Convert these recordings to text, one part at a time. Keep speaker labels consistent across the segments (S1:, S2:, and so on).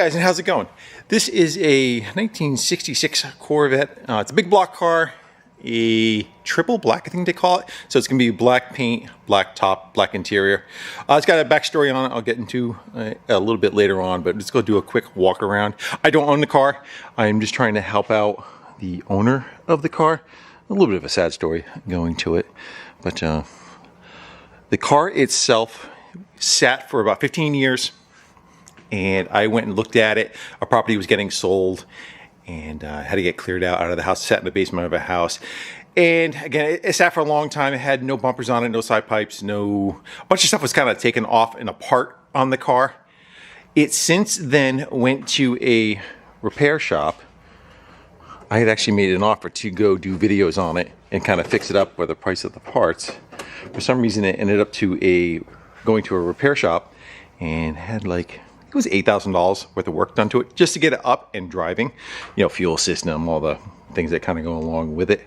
S1: guys, and how's it going? This is a 1966 Corvette. It's a big block car, a triple black, I think they call it. So it's going to be black paint, black top, black interior. It's got a backstory on it I'll get into a little bit later on, but let's go do a quick walk around. I don't own the car. I'm just trying to help out the owner of the car. A little bit of a sad story going to it, but the car itself sat for about 15 years. And I went and looked at it. Our property was getting sold and had to get cleared out of the house. It sat in the basement of a house. And again, it sat for a long time. It had no bumpers on it, no side pipes, a bunch of stuff was kind of taken off and apart on the car. It since then went to a repair shop. I had actually made an offer to go do videos on it and kind of fix it up for the price of the parts. For some reason, it ended up going to a repair shop and had it was $8,000 worth of work done to it just to get it up and driving. You know, fuel system, all the things that kind of go along with it.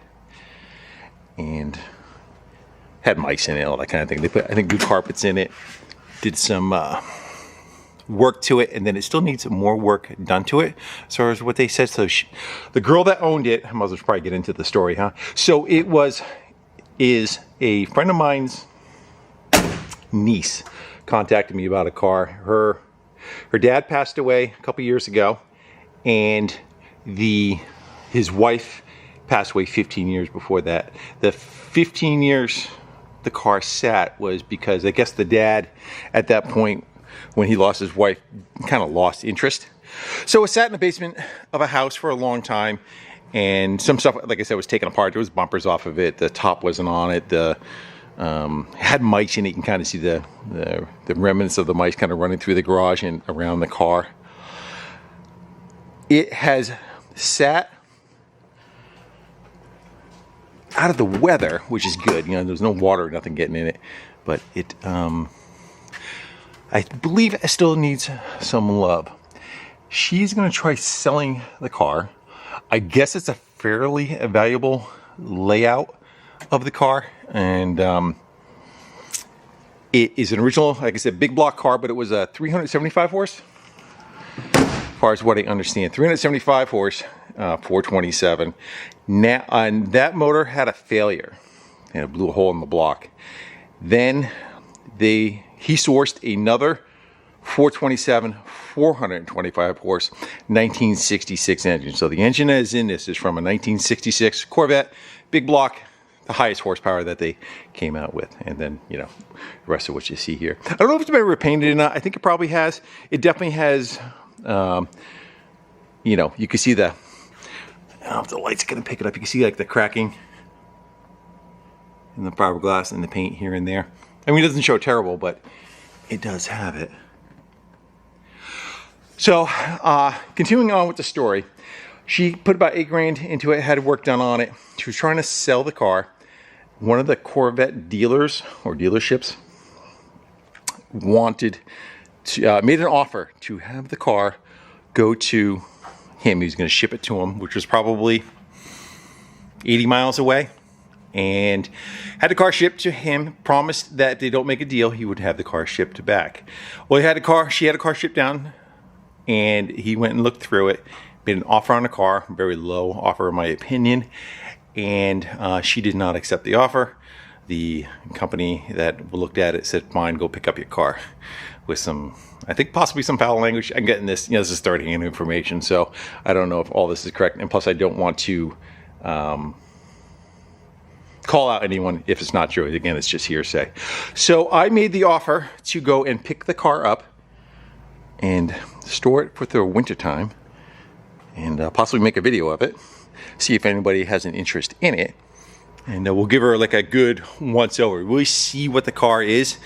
S1: And had mice in it, all that kind of thing. They put, I think, new carpets in it. Did some work to it, and then it still needs more work done to it, as far as what they said. So the girl that owned it, I might as well probably get into the story, huh? So it is a friend of mine's niece contacted me about a car. Her dad passed away a couple years ago, and his wife passed away 15 years before that. The 15 years the car sat was because I guess the dad at that point, when he lost his wife, kind of lost interest. So it sat in the basement of a house for a long time, and some stuff, like I said, was taken apart. There was bumpers off of it. The top wasn't on it. Had mice in it. You can kind of see the remnants of the mice kind of running through the garage and around the car. It has sat out of the weather, which is good. You know, there's no water or nothing getting in it, but it, I believe it still needs some love. She's going to try selling the car. I guess it's a fairly valuable layout of the car, and it is an original, like I said, big block car, but it was a 375 horse, as far as what I understand. 375 horse, 427. Now, and that motor had a failure, and it blew a hole in the block. Then he sourced another 427, 425 horse, 1966 engine. So the engine that is in this is from a 1966 Corvette, big block, the highest horsepower that they came out with. And then, you know, the rest of what you see here. I don't know if it's been repainted or not. I think it probably has. It definitely has, you know, you can see I don't know if the light's going to pick it up. You can see like the cracking in the fiberglass and the paint here and there. I mean, it doesn't show terrible, but it does have it. So, continuing on with the story, she put about $8,000 into it, had work done on it. She was trying to sell the car. One of the Corvette dealers or dealerships made an offer to have the car go to him. He was going to ship it to him, which was probably 80 miles away, and had the car shipped to him. Promised that if they don't make a deal, he would have the car shipped back. Well, she had a car shipped down, and he went and looked through it. Made an offer on the car, very low offer in my opinion, and she did not accept the offer. The company that looked at it said, fine, go pick up your car, with some, I think possibly some foul language. I'm getting this, you know, this is third-hand information, so I don't know if all this is correct, and plus I don't want to call out anyone if it's not true. Again, it's just hearsay. So I made the offer to go and pick the car up and store it for the winter time, and possibly make a video of it, see if anybody has an interest in it, and we'll give her like a good once over. Really see what the car is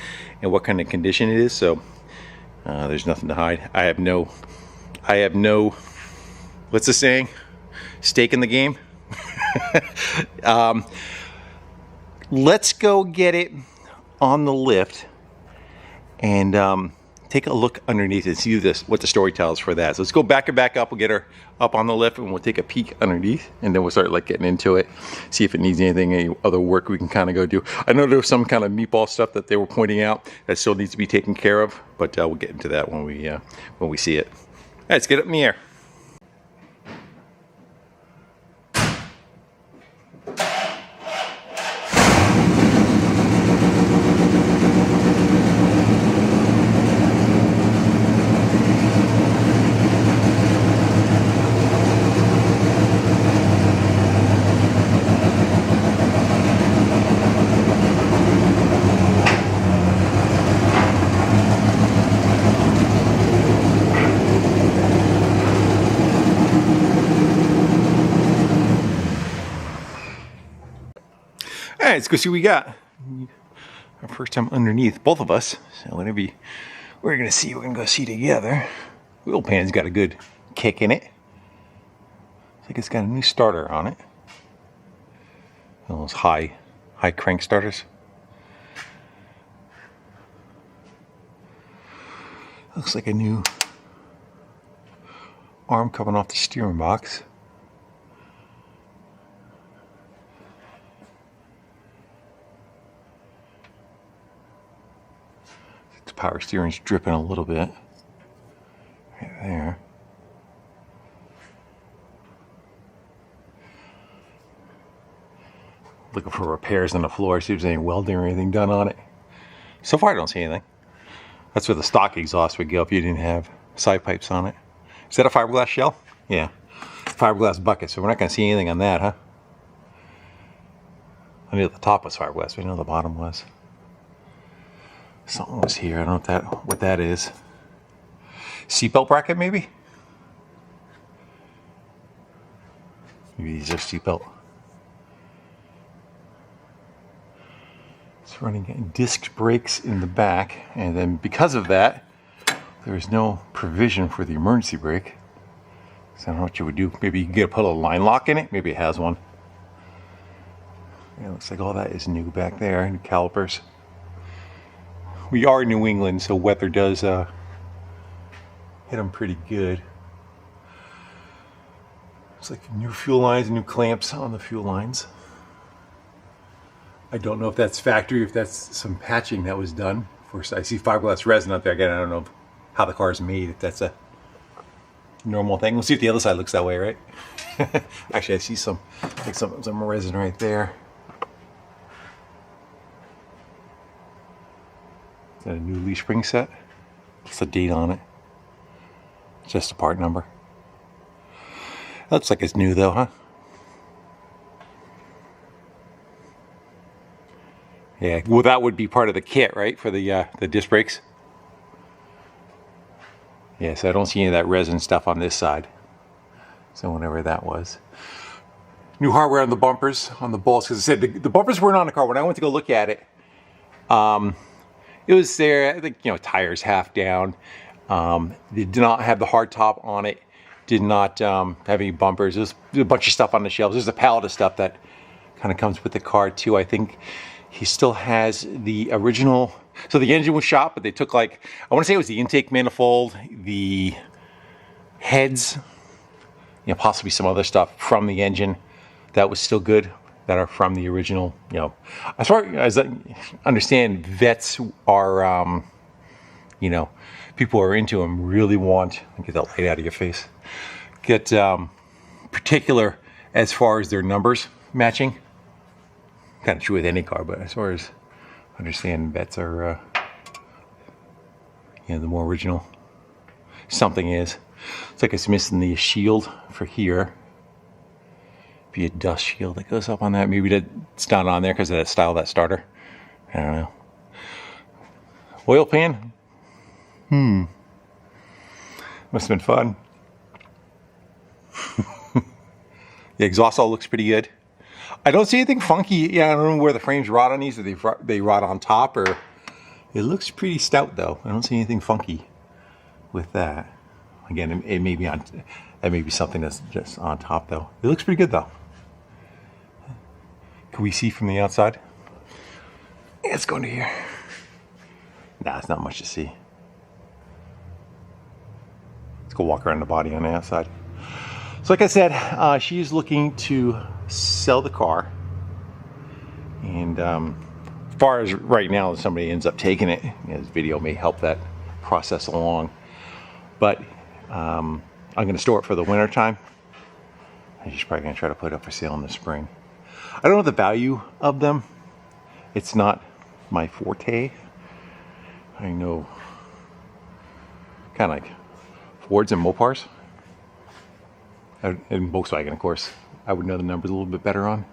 S1: and what kind of condition it is. So there's nothing to hide. I have no, what's the saying? Stake in the game. Let's go get it on the lift and take a look underneath and see what the story tells for that. So let's go back up. We'll get her up on the lift and we'll take a peek underneath, and then we'll start getting into it, see if it needs any other work we can kind of go do. I know there was some kind of meatball stuff that they were pointing out that still needs to be taken care of, but we'll get into that when we see it. Let's get up in the air. All right, let's go see what we got. Our first time underneath, both of us. So whatever we're gonna go see together. Wheel pan's got a good kick in it. I think it's got a new starter on it. Those high crank starters. Looks like a new arm coming off the steering box. The power steering's dripping a little bit. Right there. Looking for repairs on the floor, see if there's any welding or anything done on it. So far I don't see anything. That's where the stock exhaust would go if you didn't have side pipes on it. Is that a fiberglass shell? Yeah. Fiberglass bucket, so we're not going to see anything on that, huh? I knew the top was fiberglass, but I know the bottom was. Something was here, I don't know what that is. Seatbelt bracket, maybe? Maybe these are seatbelt. It's running disc brakes in the back, and then because of that, there is no provision for the emergency brake. So I don't know what you would do. Maybe you could put a line lock in it. Maybe it has one. Yeah, looks like all that is new back there. New calipers. We are in New England, so weather does hit them pretty good. Looks like new fuel lines, new clamps on the fuel lines. I don't know if that's factory, if that's some patching that was done. I see fiberglass resin out there. Again, I don't know how the car is made, if that's a normal thing. We'll see if the other side looks that way, right? Actually, I see some resin right there. Is that a new leaf spring set? What's the date on it? Just a part number. Looks like it's new though, huh? Yeah, well that would be part of the kit, right? For the disc brakes. Yeah, so I don't see any of that resin stuff on this side. So whatever that was. New hardware on the bumpers, on the bolts, because I said the bumpers weren't on the car. When I went to go look at it, it was there, I think, tires half down. They did not have the hard top on it. Did not have any bumpers. There's a bunch of stuff on the shelves. There's a pallet of stuff that kind of comes with the car too. I think he still has the original. So the engine was shot, but they took I want to say it was the intake manifold, the heads, possibly some other stuff from the engine that was still good, that are from the original. As far as I understand, vets are, people who are into them really want, get that light out of your face, get particular as far as their numbers matching. Kind of true with any car, but as far as I understand, vets are, the more original something is. It's like it's missing the shield for here. Be a dust shield that goes up on that. Maybe it's not on there because of that style, that starter. I don't know. Oil pan? Must have been fun. The exhaust all looks pretty good. I don't see anything funky. Yeah, I don't know where the frames rot on these, or they rot on top, or it looks pretty stout though. I don't see anything funky with that. Again, it may be on. That may be something that's just on top though. It looks pretty good though. Can we see from the outside? Yeah, let's go into here. Nah, it's not much to see. Let's go walk around the body on the outside. So like I said, she's looking to sell the car. And as far as right now, if somebody ends up taking it, this video may help that process along. But I'm going to store it for the winter time. I'm just probably going to try to put it up for sale in the spring. I don't know the value of them. It's not my forte. I know kind of like Fords and Mopars. And Volkswagen, of course. I would know the numbers a little bit better on.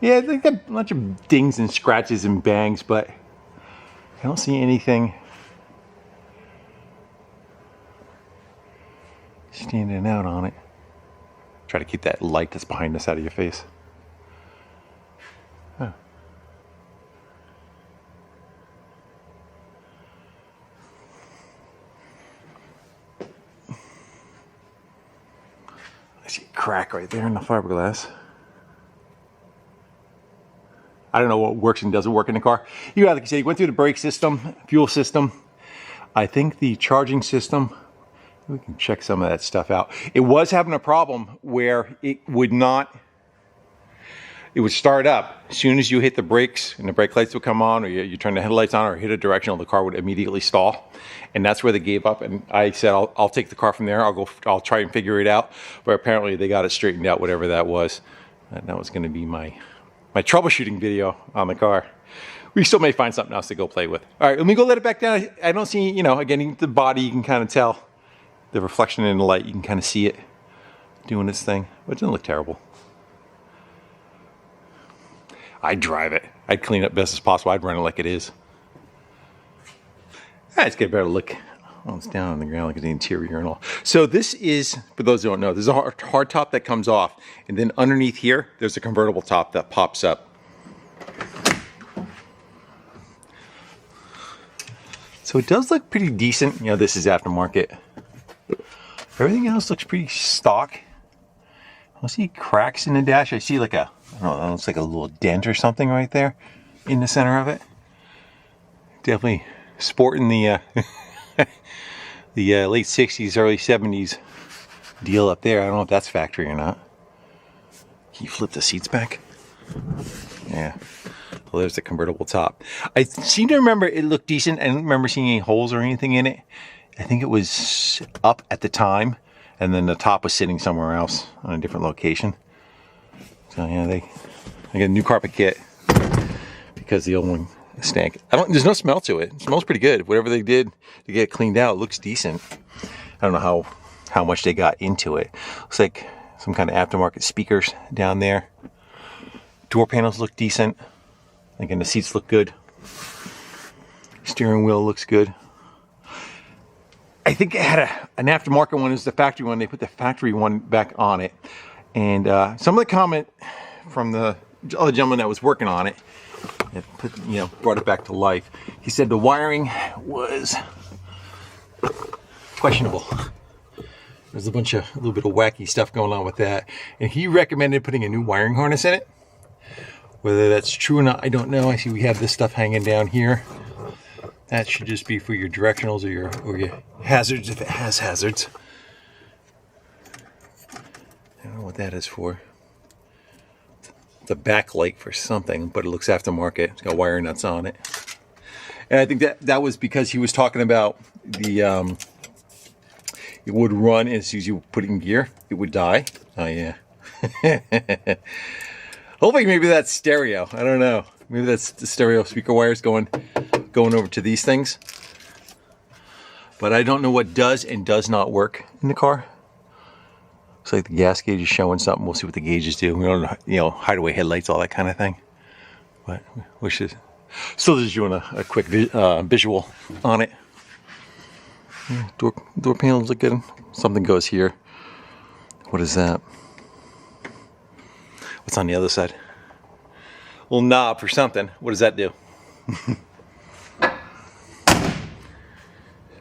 S1: Yeah, they got a bunch of dings and scratches and bangs, but I don't see anything standing out on it. Try to keep that light that's behind us out of your face. Huh. I see a crack right there in the fiberglass. I don't know what works and doesn't work in the car. You have to say, you went through the brake system, fuel system. I think the charging system, we can check some of that stuff out. It was having a problem where it would start up as soon as you hit the brakes and the brake lights would come on, or you turn the headlights on or hit a directional, the car would immediately stall. And that's where they gave up. And I said, I'll take the car from there. I'll try and figure it out. But apparently they got it straightened out, whatever that was. And that was going to be my troubleshooting video on the car. We still may find something else to go play with. All right, let me go let it back down. I don't see, again, the body, you can kind of tell. The reflection in the light, you can kind of see it doing its thing. But it doesn't look terrible. I'd drive it. I'd clean it best as possible. I'd run it like it is. Let's get a better look. Oh, it's down on the ground, look at the interior and all. So this is, for those who don't know, there's a hard top that comes off. And then underneath here, there's a convertible top that pops up. So it does look pretty decent. This is aftermarket. Everything else looks pretty stock. I don't see cracks in the dash. I see like I don't know, it looks like a little dent or something right there in the center of it. Definitely sporting the the late 60s, early 70s deal up there. I don't know if that's factory or not. Can you flip the seats back? Yeah. Well, there's the convertible top. I seem to remember it looked decent. I don't remember seeing any holes or anything in it. I think it was up at the time, and then the top was sitting somewhere else on a different location. So yeah, they got a new carpet kit because the old one stank. There's no smell to it. It smells pretty good. Whatever they did to get it cleaned out, it looks decent. I don't know how much they got into it. Looks like some kind of aftermarket speakers down there. Door panels look decent. Again, the seats look good. Steering wheel looks good. I think it had an aftermarket one. It was the factory one. They put the factory one back on it. And some of the comment from the other gentleman that was working on it, brought it back to life. He said the wiring was questionable. There's a little bit of wacky stuff going on with that. And he recommended putting a new wiring harness in it. Whether that's true or not, I don't know. I see we have this stuff hanging down here. That should just be for your directionals or your hazards, if it has hazards. I don't know what that is for. It's a backlight for something, but it looks aftermarket. It's got wire nuts on it. And I think that was because he was talking about it would run as soon as you put it in gear, it would die. Oh yeah. Hopefully maybe that's stereo. I don't know. Maybe that's the stereo speaker wires going over to these things. But I don't know what does and does not work in the car. Looks like the gas gauge is showing something. We'll see what the gauges do. We don't know, hideaway headlights, all that kind of thing. But wish it. Still just doing a quick visual on it. Yeah, door panels look good. Something goes here. What is that? What's on the other side? A little knob for something. What does that do?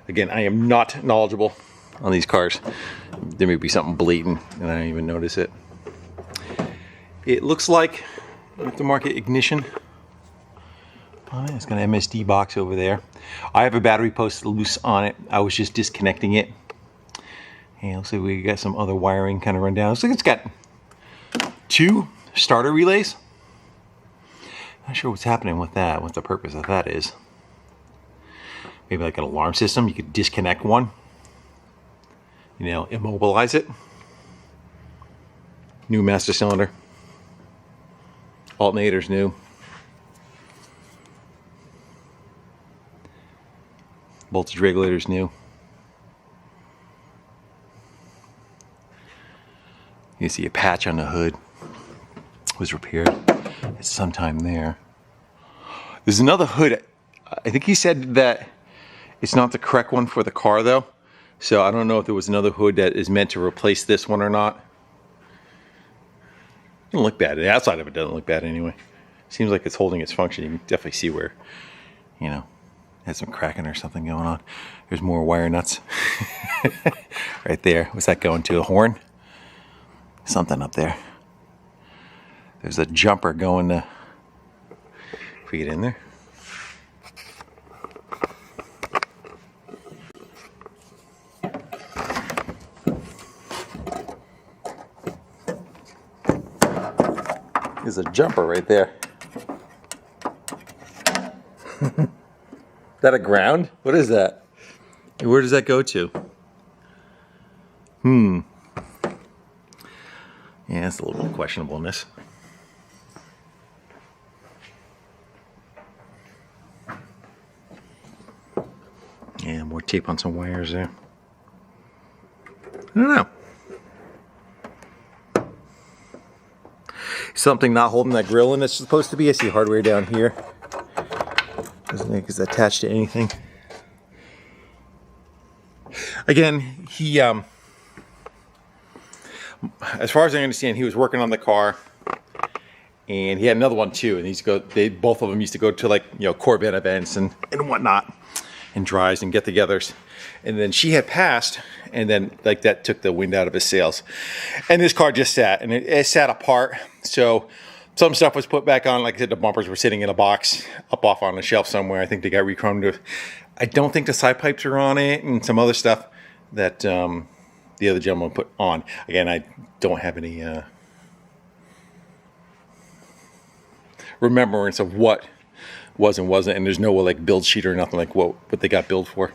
S1: Again, I am not knowledgeable on these cars. There may be something bleeding and I don't even notice it. It looks like aftermarket ignition. It's got an MSD box over there. I have a battery post loose on it. I was just disconnecting it. And looks like we got some other wiring kind of run down. Looks like it's got 2 starter relays. Not sure what's happening with that, what the purpose of that is. Maybe like an alarm system, you could disconnect one. you know, immobilize it. New master cylinder. Alternator's new. Voltage regulator's new. You see a patch on the hood was repaired. It's sometime there. There's another hood. I think he said that it's not the correct one for the car though. So I don't know if there was another hood that is meant to replace this one or not. It doesn't look bad. The outside of it doesn't look bad anyway. Seems like it's holding its function. You can definitely see where, you know, has some cracking or something going on. There's more wire nuts right there. What's that going to? A horn? Something up there. There's a jumper going to, if we get in there. There's a jumper right there. Is that a ground? What is that? Where does that go to? Yeah, it's a little questionableness. Yeah, more tape on some wires there. I don't know. Something not holding that grill in it's supposed to be. I see hardware down here. Doesn't think it's attached to anything. Again, he as far as I understand, he was working on the car, and he had another one too. And both of them used to go to, like, you know, Corvette events and whatnot, and drives and get-togethers. And then she had passed, and then like that took the wind out of his sails. And this car just sat, and it sat apart. So some stuff was put back on. Like I said, the bumpers were sitting in a box up off on a shelf somewhere. I think they got re-chromed. I don't think the side pipes are on it, and some other stuff that the other gentleman put on. Again, I don't have any remembrance of what was and wasn't, and there's no like build sheet or nothing like what they got billed for.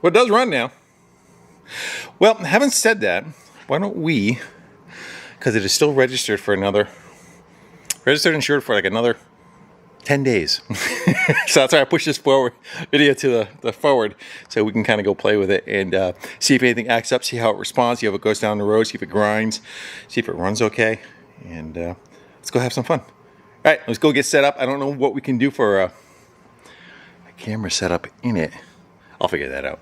S1: Well, it does run now. Well, having said that, why don't we, because it is still registered and insured for like another 10 days. So that's why I pushed this video to the forward, so we can kind of go play with it and see if anything acts up, see how it responds, see how it goes down the road, see if it grinds, see if it runs okay, and let's go have some fun. All right, let's go get set up. I don't know what we can do for a camera setup in it. I'll figure that out.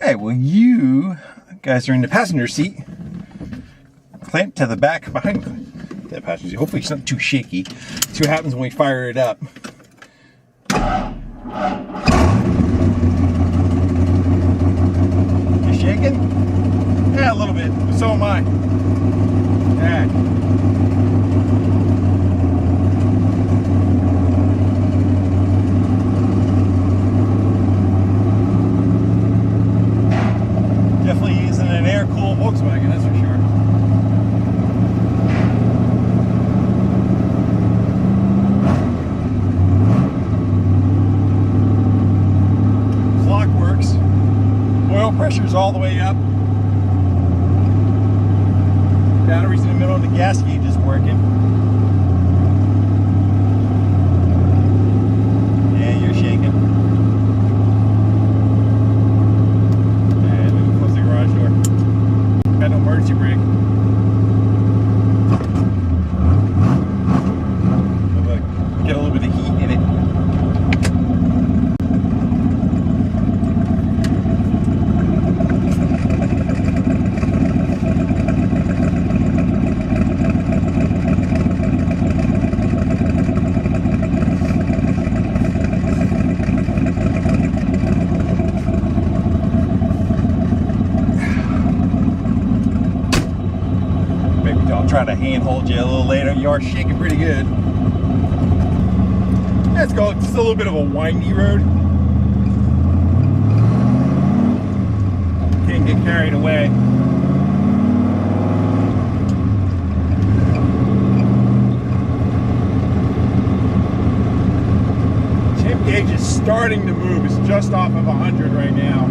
S1: Hey, well, you guys are in the passenger seat, clamped to the back behind that passenger seat. Hopefully it's not too shaky. See what happens when we fire it up. You shaking? Yeah, a little bit. So am I. All right. Definitely using an air-cooled Volkswagen, that's for sure. Clock works. Oil pressure's all the way up. Battery's in the middle of the gas gauge is working. Yeah, you're shaking. Got no emergency brake. Get a little bit of heat in it. I'll try to hand hold you a little later. You are shaking pretty good. Let's go. It's a little bit of a windy road. Can't get carried away.
S2: starting to move. It's just off of 100 right now.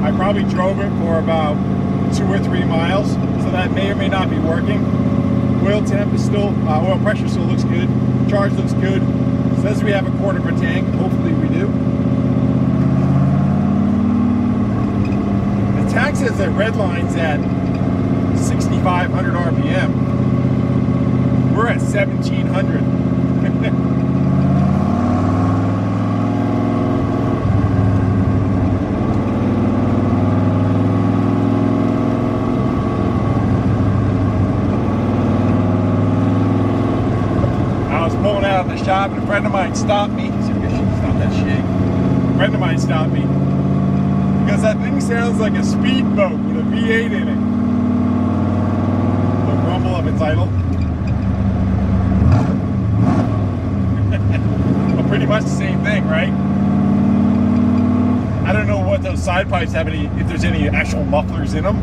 S2: I probably drove it for about 2 or 3 miles, so that may or may not be working. Oil temp is still, oil pressure still looks good. Charge looks good. Says we have a quarter of a tank. Hopefully we do. The tag says that red line's at 6,500 RPM. We're at 1,700. Shop and a friend of mine stopped me. So I guess she stopped that shit. A friend of mine stopped me because that thing sounds like a speedboat with a V8 in it. The rumble of its idle. Well, pretty much the same thing, right? I don't know what those side pipes have any, if there's any actual mufflers in them.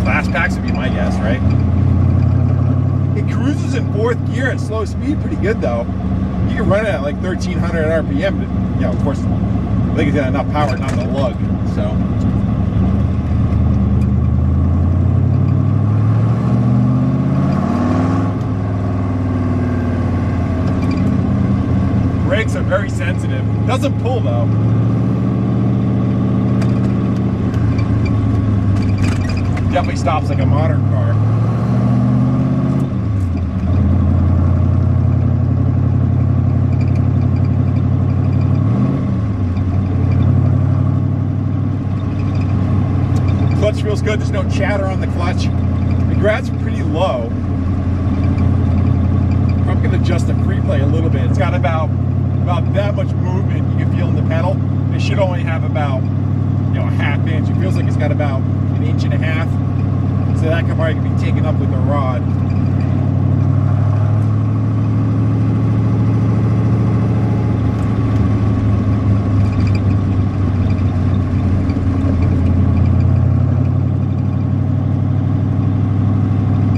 S2: Glass packs would be my guess, right? It cruises in 4th gear at slow speed pretty good though. You can run it at like 1,300 RPM, but you know, of course, I think it's got enough power not to lug, so. Brakes are very sensitive. Doesn't pull though. Definitely stops like a modern car. Clutch feels good. There's no chatter on the clutch. The grad's pretty low. I'm going to adjust the free play a little bit. It's got about that much movement you can feel in the pedal. It should only have about, you know, a ½ inch. It feels like it's got about 1.5 inches. So that could probably be taken up with the rod.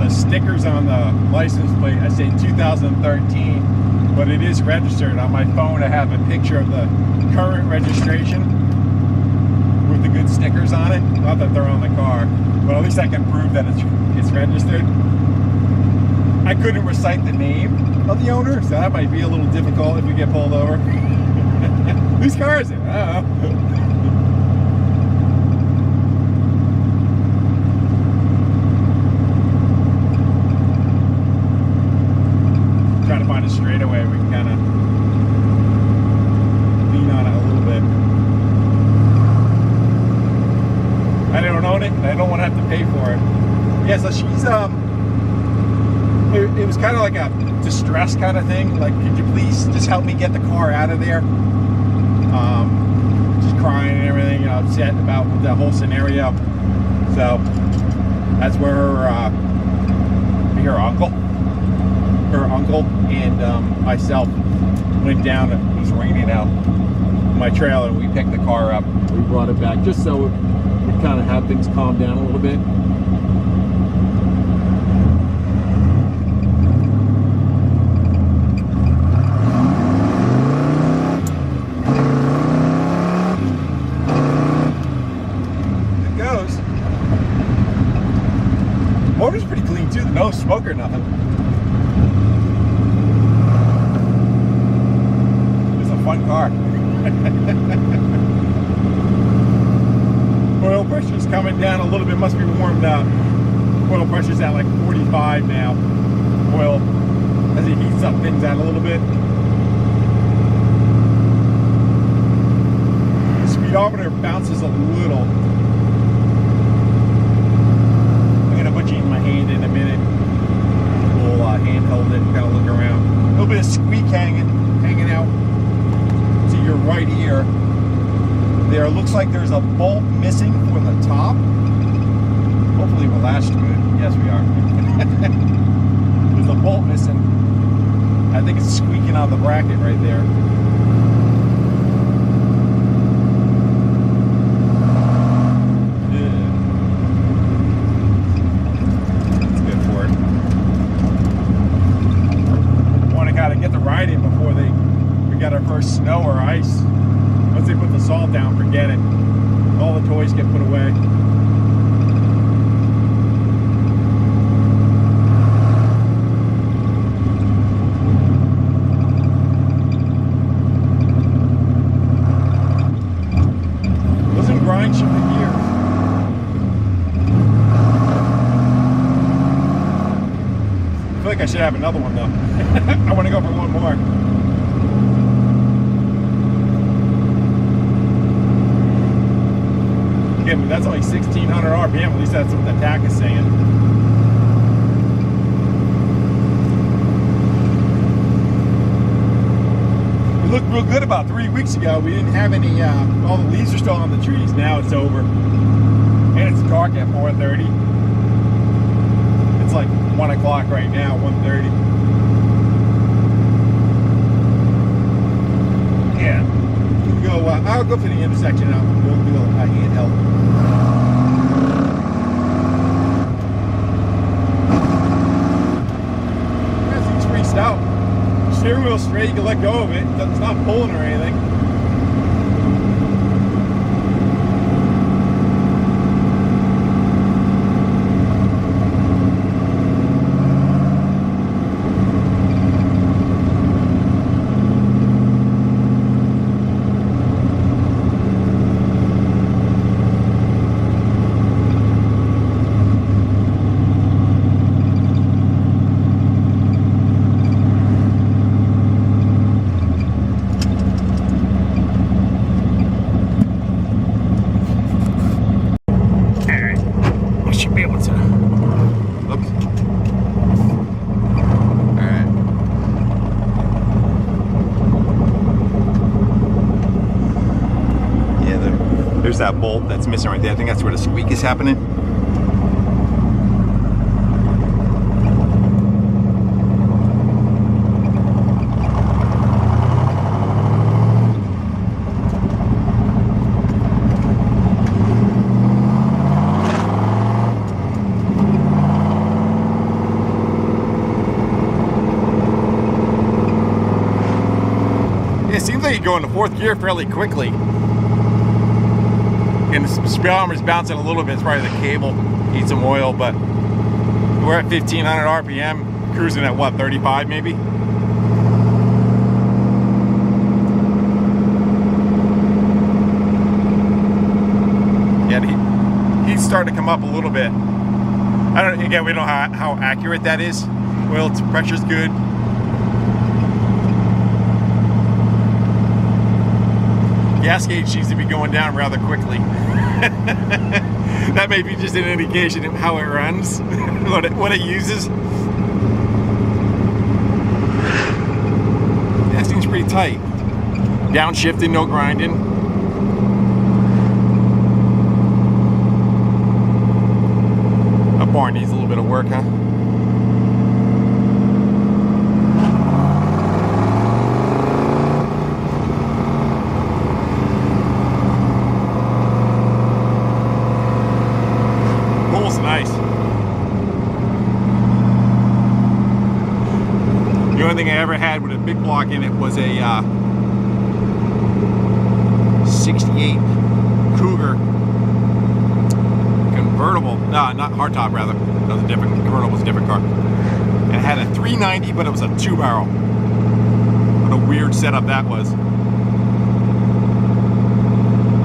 S2: Stickers on the license plate, I say 2013, but it is registered. On my phone I have a picture of the current registration with the good stickers on it. Not that they're on the car, but at least I can prove that it's registered. I couldn't recite the name of the owner, so that might be a little difficult if we get pulled over. Whose car is it? I don't know. Find a straightaway we can kind of lean on it a little bit. I don't own it, and I don't want to have to pay for it. Yeah, so she's it was kind of like a distress kind of thing. Like, could you please just help me get the car out of there? Just crying and everything, you know, upset about the whole scenario. So that's where her uncle and myself went down. It was raining out my trailer, and we picked the car up. We brought it back just so we kind of have things calm down a little bit. It goes. Motor's pretty clean too. No smoke or nothing. Fun car. Oil pressure's coming down a little bit, must be warmed up. Oil pressure's at like 45 now. Oil, as it heats up things out a little bit. The speedometer bounces a little. I'm gonna put you in my hand in a minute. We'll handhold it and kind of look around. A little bit of squeak hanging out. Your right ear there. Looks like there's a bolt missing for the top. Hopefully we're lashed good. Yes, we are. There's a bolt missing. I think it's squeaking on the bracket right there. That's good for it. Want to kind of get the ride in before we got our first I should have another one though. I want to go for one more. Yeah, but that's only 1,600 RPM. At least that's what the tach is saying. It looked real good about 3 weeks ago. We didn't have any, all the leaves are still on the trees. Now it's over. And it's dark at 4:30. It's like 1 o'clock right now, 1:30. Yeah. Go, I'll go for the intersection now. We'll do a handheld. That seems pretty stout. Steering wheel straight, you can let go of it. It's not pulling or anything. There's that bolt that's missing right there. I think that's where the squeak is happening. It seems like you go into fourth gear fairly quickly. And the speedometer's bouncing a little bit. It's probably the cable, need some oil, but we're at 1,500 RPM, cruising at what, 35 maybe? Yeah, he's starting to come up a little bit. Again, we don't know how accurate that is. Oil pressure's good. Gas gauge seems to be going down rather quickly. That may be just an indication of how it runs, what it uses. That seems pretty tight. Downshifting, no grinding. That bar needs a little bit of work, huh? Nice. The only thing I ever had with a big block in it was a 68 Cougar convertible. No, not hardtop rather. That was a different convertible. Was a different car. And it had a 390, but it was a 2-barrel. What a weird setup that was.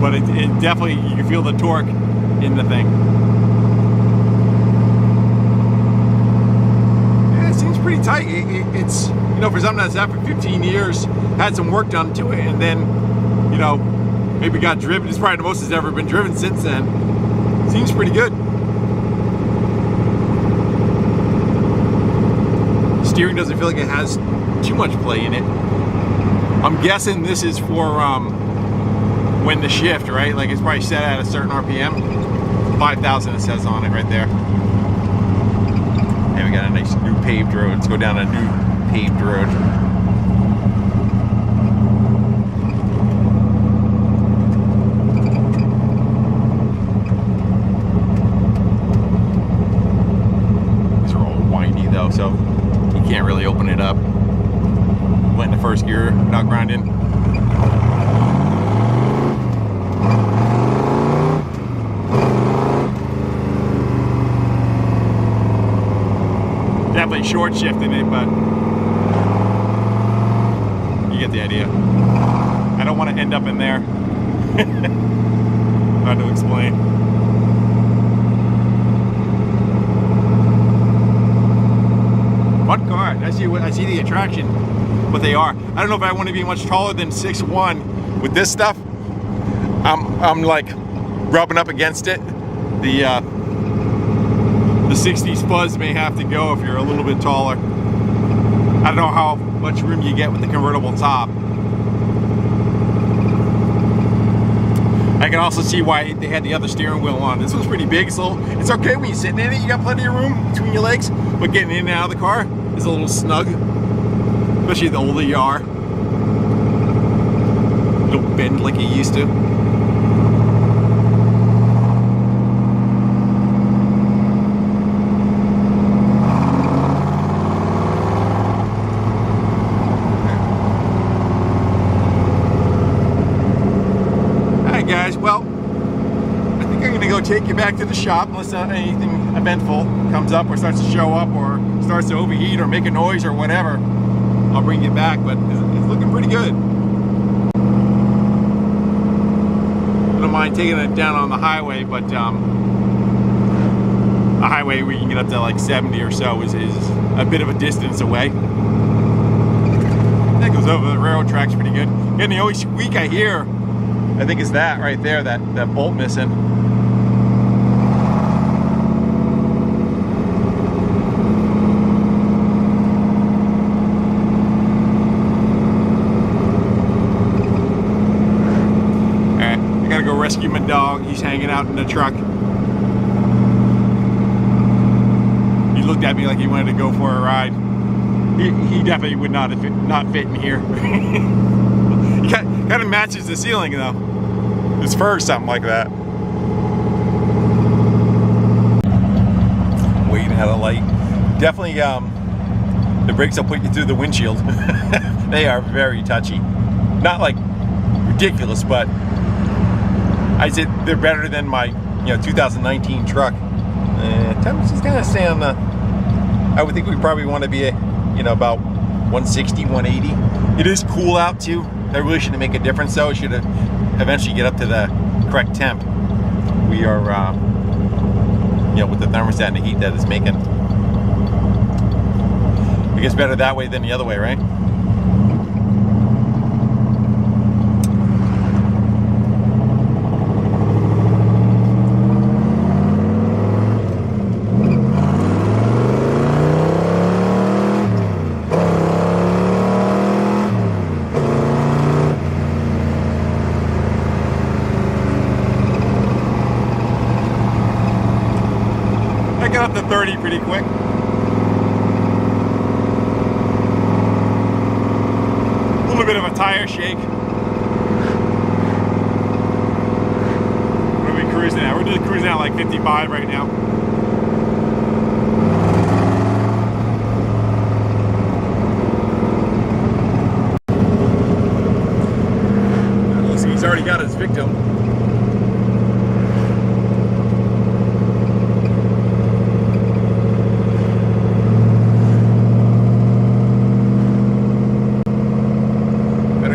S2: But it definitely, you can feel the torque in the thing. Pretty tight. It's, you know, for something that's out for 15 years, had some work done to it, and then, you know, maybe got driven. It's probably the most it's ever been driven since then. Seems pretty good. Steering doesn't feel like it has too much play in it. I'm guessing this is for when the shift, right? Like it's probably set at a certain RPM. 5,000 it says on it right there. And we got a nice new paved road. Let's go down a new paved road. These are all windy though, so you can't really open it up. Went into first gear, not grinding. Definitely short shifting it, but you get the idea. I don't want to end up in there. Hard to explain. What car?
S1: I see the attraction, but they are. I don't know if I want to be much taller than 6'1" with this stuff. I'm like rubbing up against it. The 60s fuzz may have to go if you're a little bit taller. I don't know how much room you get with the convertible top. I can also see why they had the other steering wheel on. This one's pretty big, so it's okay when you're sitting in it. You got plenty of room between your legs, but getting in and out of the car is a little snug, especially the older you are. You don't bend like you used to. Guys, well, I think I'm gonna go take you back to the shop unless anything eventful comes up or starts to show up or starts to overheat or make a noise or whatever. I'll bring you back, but it's looking pretty good. I don't mind taking it down on the highway, but a highway where you can get up to like 70 or so is a bit of a distance away. That goes over the railroad tracks pretty good. And the only squeak I hear, I think it's that right there, that bolt missing. Alright, I gotta go rescue my dog. He's hanging out in the truck. He looked at me like he wanted to go for a ride. He definitely would not fit in here. He kind of matches the ceiling though. His fur or something like that. Waiting at a light. Definitely the brakes will put you through the windshield. They are very touchy. Not like ridiculous, but I'd say they're better than my 2019 truck. Temperature's gonna stay on the, I would think we probably want to be about 160, 180. It is cool out too. That really shouldn't make a difference though. It should eventually get up to the correct temp. We are, with the thermostat and the heat that it's making. It gets better that way than the other way, right? I got up to 30 pretty quick. A little bit of a tire shake. What are we cruising at? We're just cruising at like 55 right now. Looks like he's already got his victim.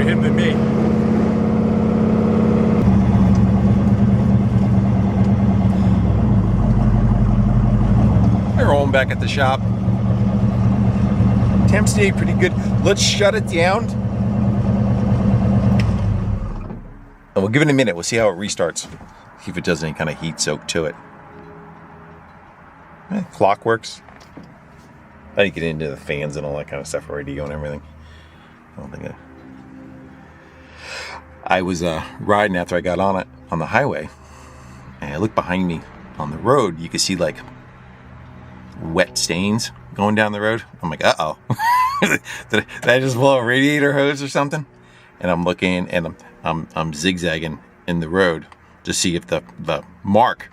S1: Than me. We're rolling back at the shop. Temp stayed pretty good. Let's shut it down. And we'll give it a minute. We'll see how it restarts. See if it does any kind of heat soak to it. Clock works. I didn't get into the fans and all that kind of stuff, radio and everything. I don't think I was riding after I got on it on the highway, and I looked behind me on the road. You could see like wet stains going down the road. I'm like, uh-oh. Did I just blow a radiator hose or something? And I'm looking, and I'm zigzagging in the road to see if the mark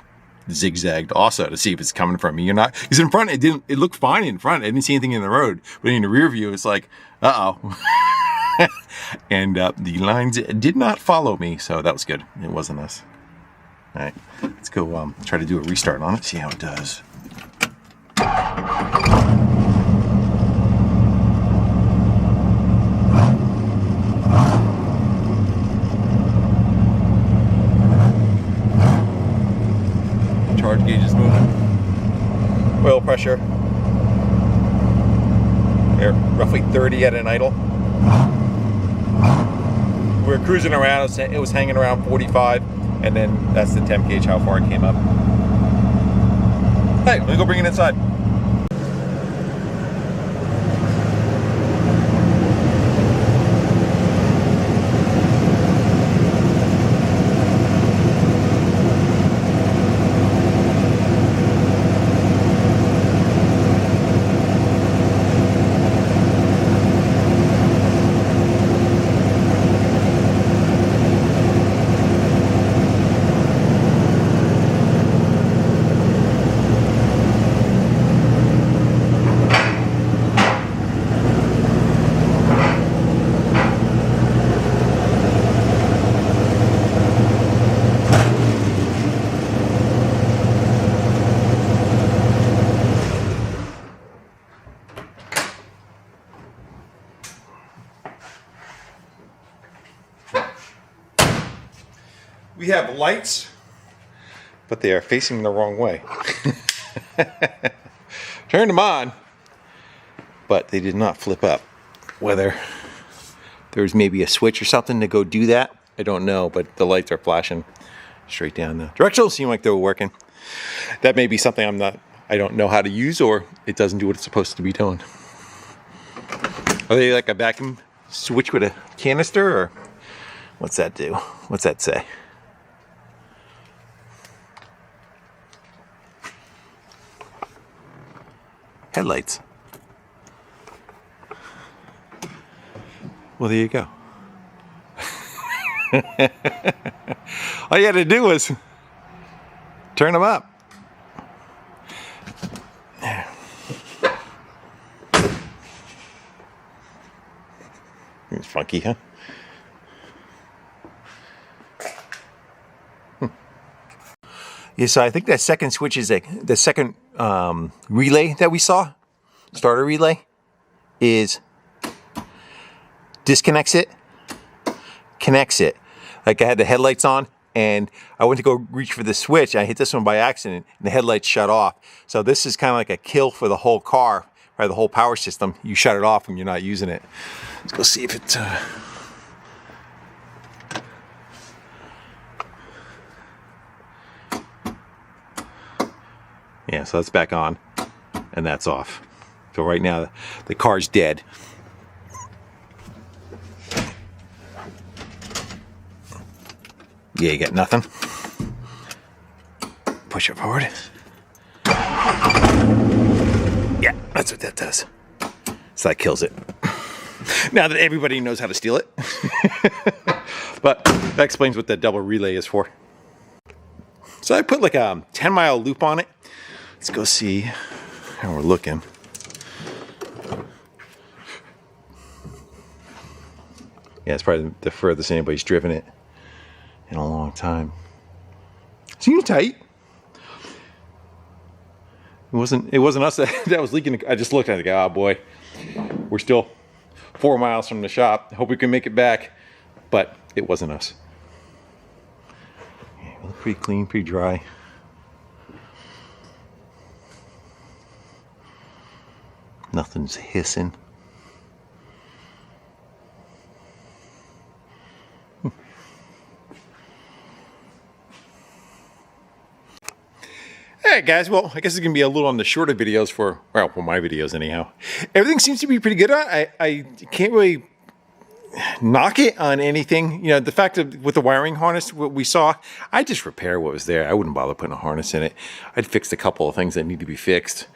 S1: zigzagged also, to see if it's coming from me or not. Because in front, it looked fine in front. I didn't see anything in the road, but in the rear view, it's like, uh-oh. And the lines did not follow me, so that was good. It wasn't us. All right, let's go try to do a restart on it, see how it does. Charge gauge is moving. Oil pressure. They're roughly 30 at an idle. We were cruising around, it was hanging around 45, and then that's the temp gauge, how far it came up. Hey, let me go bring it inside. We have lights, but they are facing the wrong way. Turned them on, but they did not flip up. Whether there's maybe a switch or something to go do that, I don't know, but the lights are flashing straight down the directional. Seem like they were working. That may be something I don't know how to use, or it doesn't do what it's supposed to be doing. Are they like a vacuum switch with a canister, or what's that do? What's that say? Headlights. Well, there you go. All you had to do was turn them up. It's funky, huh? Yeah, so I think that second switch is the second relay that we saw, starter relay, is disconnects it, connects it. Like I had the headlights on and I went to go reach for the switch. I hit this one by accident and the headlights shut off. So this is kind of like a kill for the whole car, or the whole power system. You shut it off when you're not using it. Let's go see if it's... Yeah, so that's back on, and that's off. So right now, the car's dead. Yeah, you got nothing. Push it forward. Yeah, that's what that does. So that kills it. Now that everybody knows how to steal it. But that explains what that double relay is for. So I put like a 10-mile loop on it. Let's go see how we're looking. Yeah, it's probably the furthest anybody's driven it in a long time. Seems tight. It wasn't us that was leaking. I just looked at it and go, oh boy, we're still 4 miles from the shop. Hope we can make it back. But it wasn't us. Yeah, it looked pretty clean, pretty dry. Nothing's hissing. Alright guys, well I guess it's going to be a little on the shorter videos for my videos anyhow. Everything seems to be pretty good. I can't really knock it on anything. You know, the fact that with the wiring harness, what we saw, I just repair what was there. I wouldn't bother putting a harness in it. I'd fix a couple of things that need to be fixed.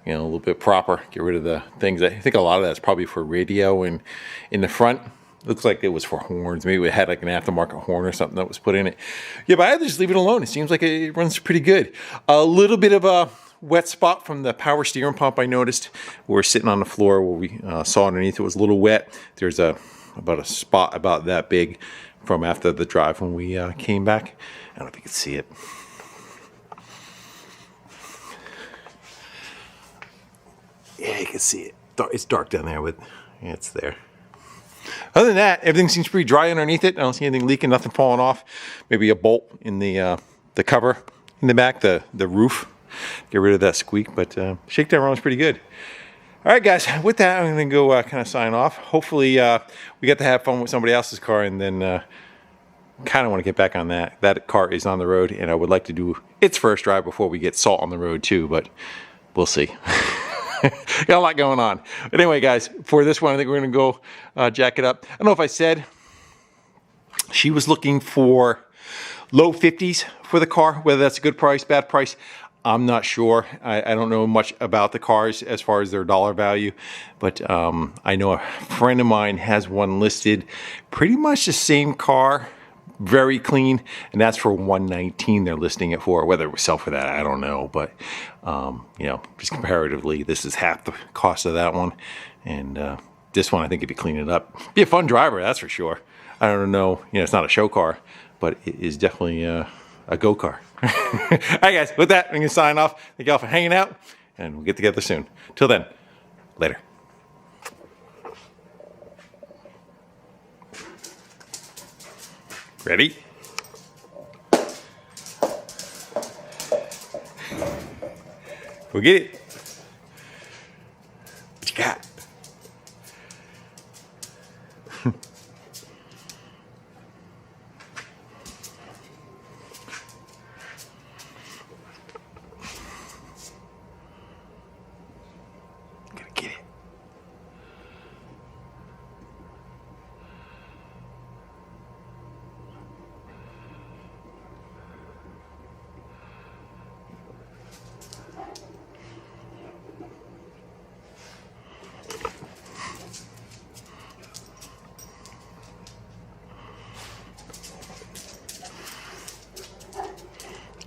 S1: You know, a little bit proper, get rid of the things. I think a lot of that's probably for radio, and in the front, looks like it was for horns. Maybe it had like an aftermarket horn or something that was put in it. Yeah, but I just leave it alone. It seems like it runs pretty good. A little bit of a wet spot from the power steering pump I noticed. We're sitting on the floor where we saw underneath it was a little wet. There's about a spot about that big from after the drive when we came back. I don't know if you can see it. Yeah, you can see it. It's dark down there, but yeah, it's there. Other than that, everything seems pretty dry underneath it. I don't see anything leaking, nothing falling off. Maybe a bolt in the cover in the back, the roof. Get rid of that squeak, but shakedown runs pretty good. All right, guys, with that, I'm going to go kind of sign off. Hopefully, we get to have fun with somebody else's car, and then kind of want to get back on that. That car is on the road, and I would like to do its first drive before we get Salt on the road, too, but we'll see. Got a lot going on. But anyway, guys, for this one, I think we're going to go jack it up. I don't know if I said she was looking for low 50s for the car, whether that's a good price, bad price. I'm not sure. I don't know much about the cars as far as their dollar value, but I know a friend of mine has one listed, pretty much the same car, very clean, and that's for $119 they're listing it for. Whether it will sell for that, I don't know, but you know, just comparatively, this is half the cost of that one, and this one I think if you clean it up, be a fun driver, that's for sure. I don't know, you know, it's not a show car, but it is definitely a go car. All right, guys, with that, I'm going to sign off. Thank y'all for hanging out, and we'll get together soon. Till then, later. Ready? Go get it. What you got?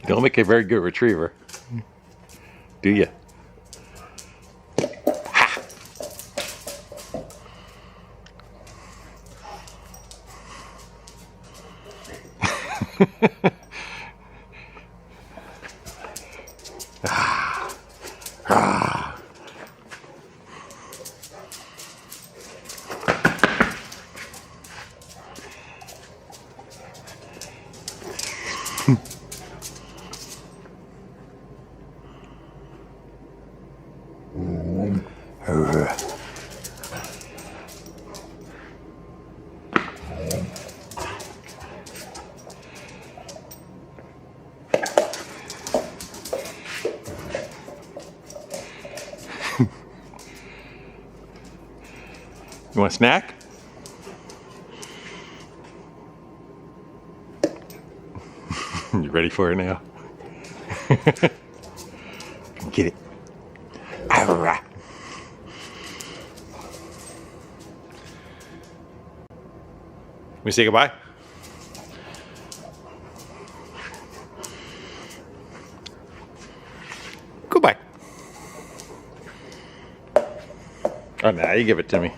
S1: You don't make a very good retriever, do you? You want a snack? You ready for it now? Get it. All right. We say goodbye? Goodbye. Oh, now you give it to me.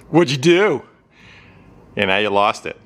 S1: What'd you do? And now you lost it.